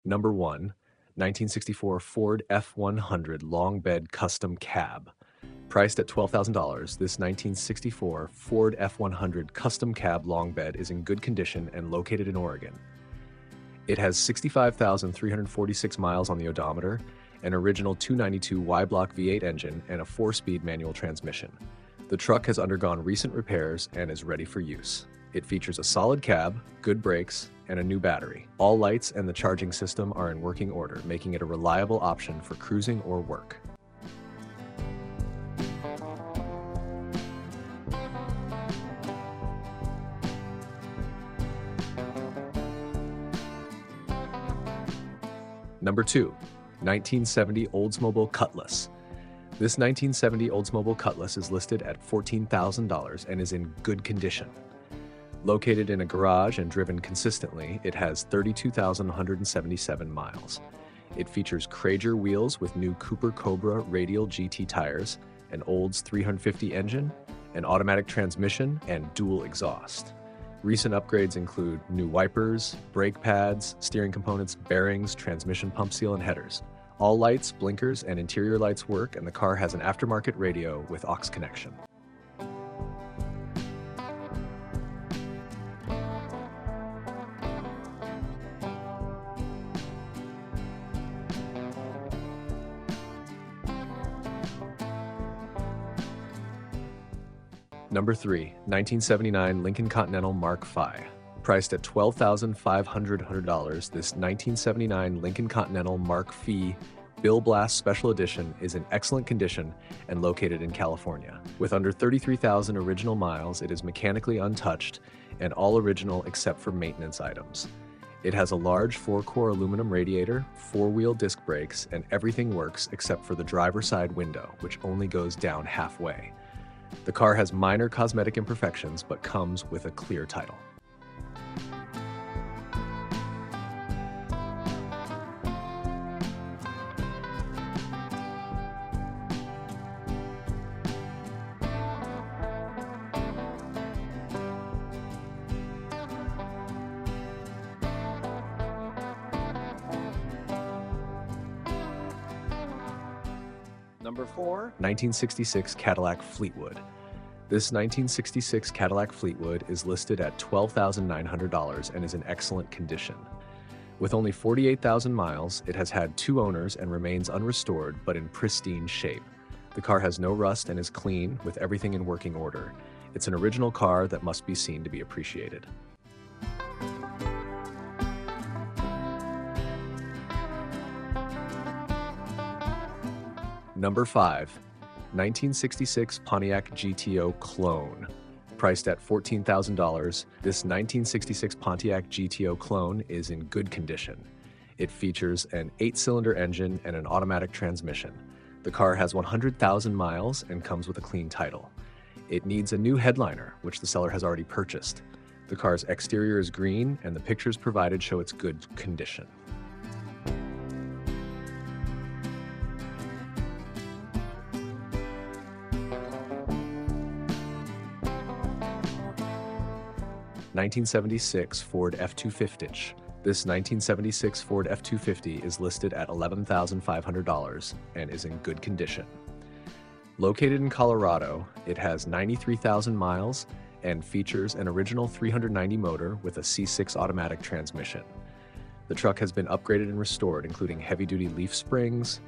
Number 1, 1964 Ford F100 long bed custom cab. Priced at $12,000, this 1964 Ford F100 custom cab long bed is in good condition and located in Oregon. It has 65,346 miles on the odometer, an original 292 Y-block V8 engine, and a 4-speed manual transmission. The truck has undergone recent repairs and is ready for use. It features a solid cab, good brakes, and a new battery. All lights and the charging system are in working order, making it a reliable option for cruising or work. Number 2, 1970 Oldsmobile Cutlass. This 1970 Oldsmobile Cutlass is listed at $14,000 and is in good condition. Located in a garage and driven consistently, it has 32,177 miles. It features Crager wheels with new Cooper Cobra radial GT tires, an Olds 350 engine, an automatic transmission, and dual exhaust. Recent upgrades include new wipers, brake pads, steering components, bearings, transmission pump seal, and headers. All lights, blinkers, and interior lights work, and the car has an aftermarket radio with aux connection. Number 3, 1979 Lincoln Continental Mark V. Priced at $12,500, this 1979 Lincoln Continental Mark V Bill Blast Special Edition is in excellent condition and located in California. With under 33,000 original miles, it is mechanically untouched and all original except for maintenance items. It has a large 4-core aluminum radiator, 4-wheel disc brakes, and everything works except for the driver's side window, which only goes down halfway. The car has minor cosmetic imperfections but comes with a clear title. Number 4, 1966 Cadillac Fleetwood. This 1966 Cadillac Fleetwood is listed at $12,900 and is in excellent condition. With only 48,000 miles, it has had 2 owners and remains unrestored but in pristine shape. The car has no rust and is clean, with everything in working order. It's an original car that must be seen to be appreciated. Number 5, 1966 Pontiac GTO Clone. Priced at $14,000, this 1966 Pontiac GTO Clone is in good condition. It features an 8-cylinder engine and an automatic transmission. The car has 100,000 miles and comes with a clean title. It needs a new headliner, which the seller has already purchased. The car's exterior is green and the pictures provided show its good condition. (1976) Ford F250. This 1976 Ford F250 is listed at $11,500 and is in good condition. Located in Colorado, it has 93,000 miles and features an original 390 motor with a C6 automatic transmission. The truck has been upgraded and restored, including heavy-duty leaf springs,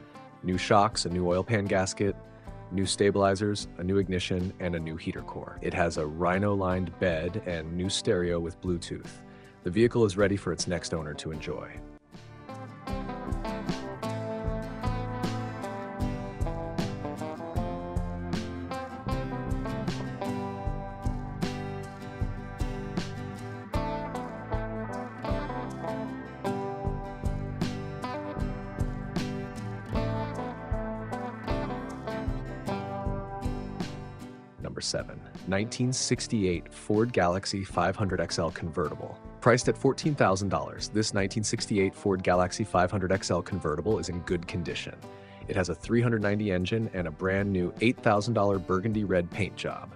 new shocks, a new oil pan gasket, new stabilizers, a new ignition, and a new heater core. It has a rhino-lined bed and new stereo with Bluetooth. The vehicle is ready for its next owner to enjoy. Number 7, 1968 Ford Galaxy 500 XL convertible. Priced at $14,000, this 1968 Ford Galaxy 500 XL convertible is in good condition. It has a 390 engine and a brand new $8,000 burgundy red paint job.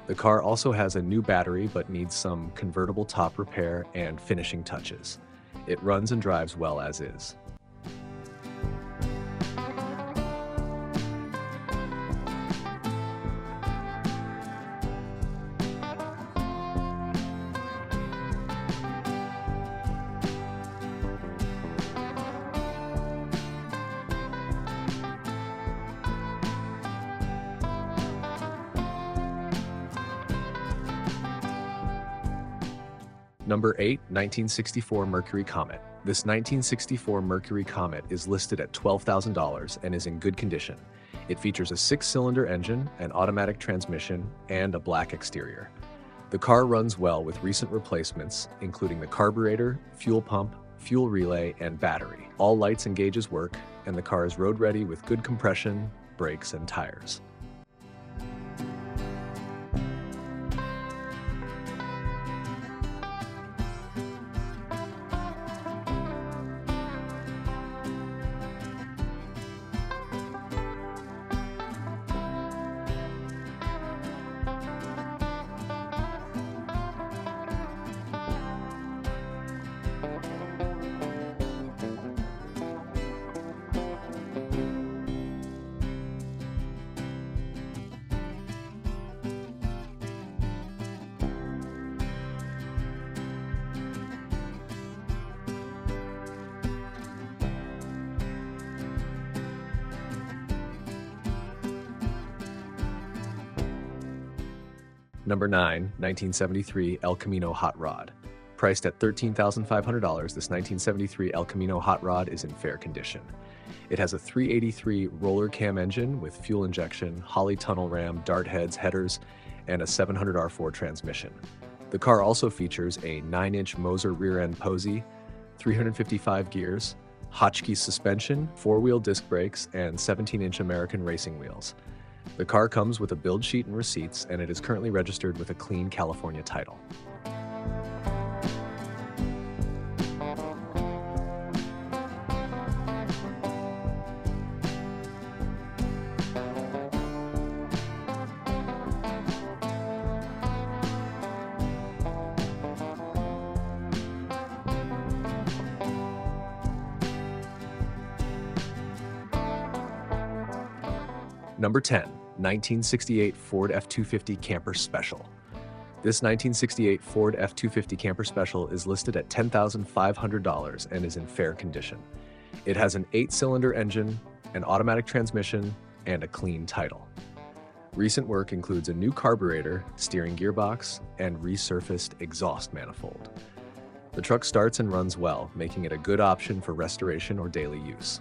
The car also has a new battery but needs some convertible top repair and finishing touches. It runs and drives well as is. Number 8, 1964 Mercury Comet. This 1964 Mercury Comet is listed at $12,000 and is in good condition. It features a 6-cylinder engine, an automatic transmission, and a black exterior. The car runs well with recent replacements, including the carburetor, fuel pump, fuel relay, and battery. All lights and gauges work, and the car is road ready with good compression, brakes, and tires. Number 9, 1973 El Camino Hot Rod. Priced at $13,500, this 1973 El Camino Hot Rod is in fair condition. It has a 383 roller cam engine with fuel injection, Holley tunnel ram, dart heads, headers, and a 700R4 transmission. The car also features a 9-inch Moser rear-end Posey, 355 gears, Hotchkiss suspension, 4-wheel disc brakes, and 17-inch American racing wheels. The car comes with a build sheet and receipts, and it is currently registered with a clean California title. Number 10, 1968 Ford F250 Camper Special. This 1968 Ford F250 Camper Special is listed at $10,500 and is in fair condition. It has an 8-cylinder engine, an automatic transmission, and a clean title. Recent work includes a new carburetor, steering gearbox, and resurfaced exhaust manifold. The truck starts and runs well, making it a good option for restoration or daily use.